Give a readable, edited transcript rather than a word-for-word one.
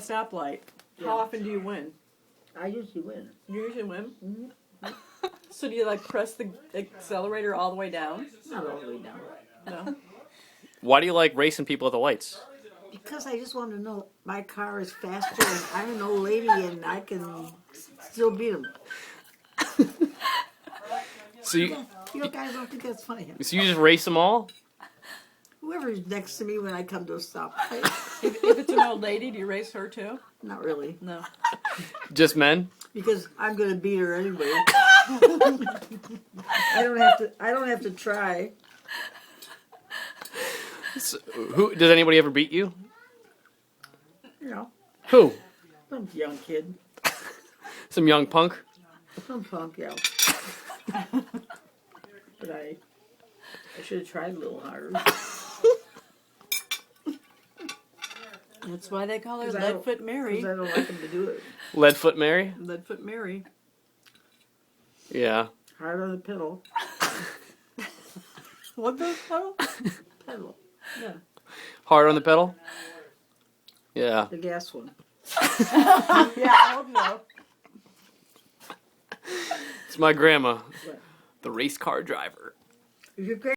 stoplight. Yeah. How often do you win? I usually win. You usually win. Mm-hmm. So do you like press the accelerator all the way down? Not all the way down. No. Why do you like racing people at the lights? Because I just want to know my car is faster and I'm an old lady and I can still beat them. So you Guys don't think that's funny. Huh? so you just race them all? Whoever's next to me when I come to a stoplight. If it's an old lady, do you race her too? Not really. No. Just men? Because I'm going to beat her anyway. I don't have to try. So, who does anybody ever beat you? You know, Who? some young kid. Some young punk? Some punk, yeah. But I should have tried a little harder. That's why they call her 'Cause I don't- Leadfoot Mary. Because I don't like him to do it. Leadfoot Mary? Leadfoot Mary. Yeah. Hard on the pedal. What the hell? Pedal. Yeah, Hard on the pedal? Yeah. the gas one. Yeah, I hope so. It's my grandma, What? the race car driver. If you're